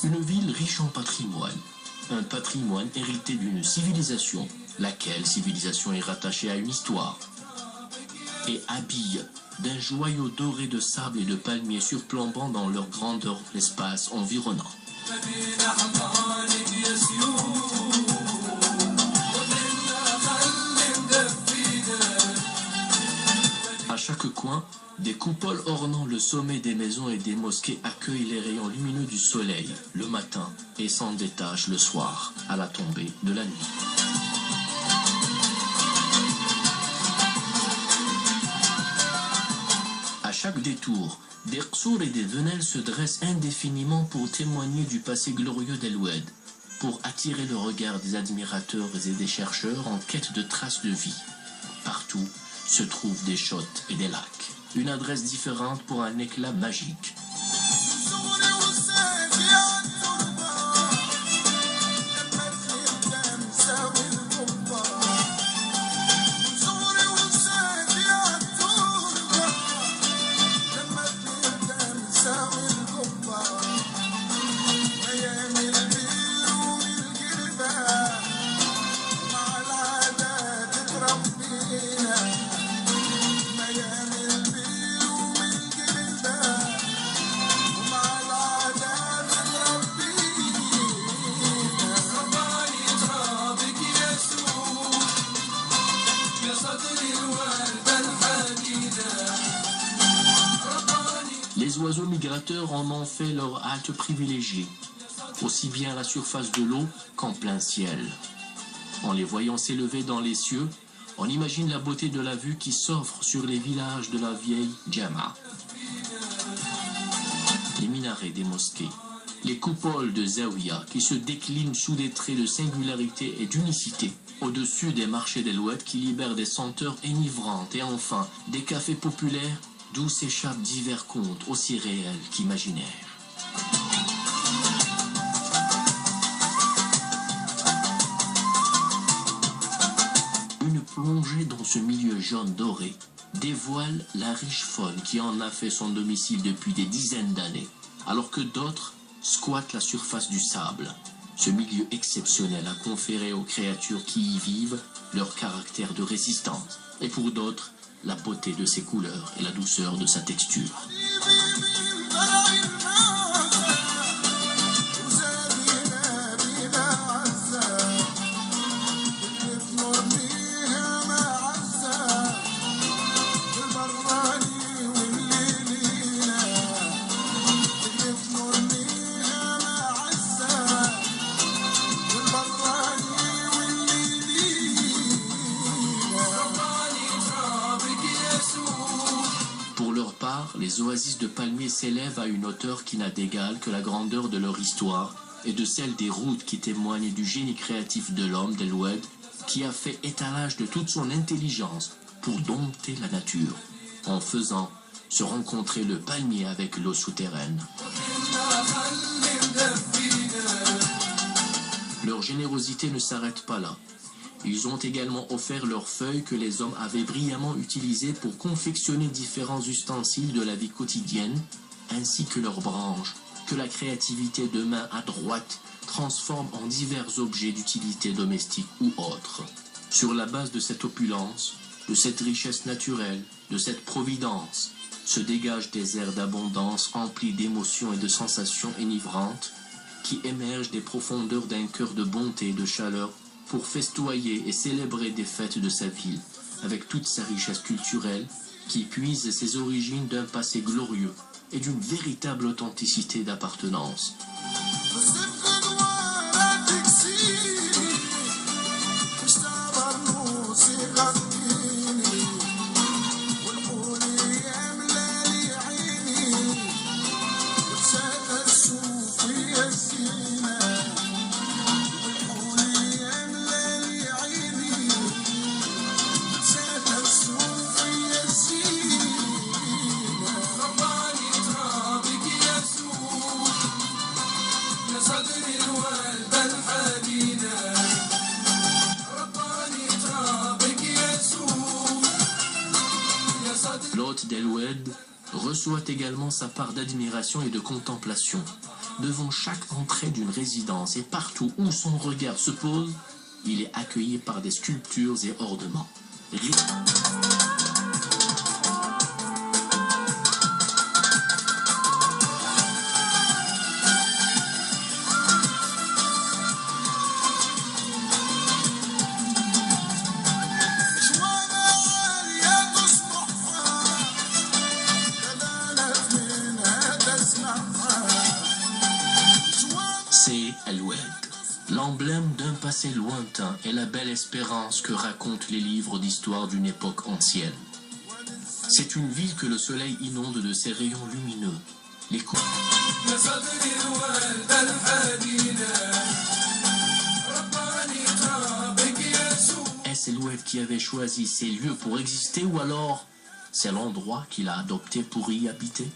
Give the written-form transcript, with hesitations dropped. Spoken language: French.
Une ville riche en patrimoine, un patrimoine hérité d'une civilisation, laquelle civilisation est rattachée à une histoire, et habille d'un joyau doré de sable et de palmiers surplombant dans leur grandeur l'espace environnant. À chaque coin, des coupoles ornant le sommet des maisons et des mosquées accueillent les rayons lumineux du soleil le matin et s'en détachent le soir, à la tombée de la nuit. À chaque détour, des qsours et des venelles se dressent indéfiniment pour témoigner du passé glorieux d'El Oued, pour attirer le regard des admirateurs et des chercheurs en quête de traces de vie. Partout se trouvent des chôtes et des lacs. Une adresse différente pour un éclat magique. Les oiseaux migrateurs en ont fait leur halte privilégiée, aussi bien à la surface de l'eau qu'en plein ciel. En les voyant s'élever dans les cieux, on imagine la beauté de la vue qui s'offre sur les villages de la vieille Djama. Les minarets des mosquées, les coupoles de Zawiya qui se déclinent sous des traits de singularité et d'unicité, au-dessus des marchés d'El Oued qui libèrent des senteurs enivrantes et enfin des cafés populaires d'où s'échappent divers contes aussi réels qu'imaginaires. Une plongée dans ce milieu jaune doré dévoile la riche faune qui en a fait son domicile depuis des dizaines d'années, alors que d'autres squattent la surface du sable. Ce milieu exceptionnel a conféré aux créatures qui y vivent leur caractère de résistance, et pour d'autres, la beauté de ses couleurs et la douceur de sa texture. Les oasis de palmiers s'élèvent à une hauteur qui n'a d'égal que la grandeur de leur histoire et de celle des routes qui témoignent du génie créatif de l'homme d'El Oued qui a fait étalage de toute son intelligence pour dompter la nature, en faisant se rencontrer le palmier avec l'eau souterraine. Leur générosité ne s'arrête pas là. Ils ont également offert leurs feuilles que les hommes avaient brillamment utilisées pour confectionner différents ustensiles de la vie quotidienne, ainsi que leurs branches, que la créativité de main à droite transforme en divers objets d'utilité domestique ou autre. Sur la base de cette opulence, de cette richesse naturelle, de cette providence, se dégagent des airs d'abondance emplis d'émotions et de sensations enivrantes qui émergent des profondeurs d'un cœur de bonté et de chaleur pour festoyer et célébrer des fêtes de sa ville, avec toute sa richesse culturelle, qui puise ses origines d'un passé glorieux et d'une véritable authenticité d'appartenance. hôte d'El-Oued reçoit également sa part d'admiration et de contemplation. Devant chaque entrée d'une résidence et partout où son regard se pose, il est accueilli par des sculptures et ornements. C'est El-Oued, l'emblème d'un passé lointain et la belle espérance que racontent les livres d'histoire d'une époque ancienne. C'est une ville que le soleil inonde de ses rayons lumineux. Les Est-ce El-Oued qui avait choisi ces lieux pour exister ou alors c'est l'endroit qu'il a adopté pour y habiter?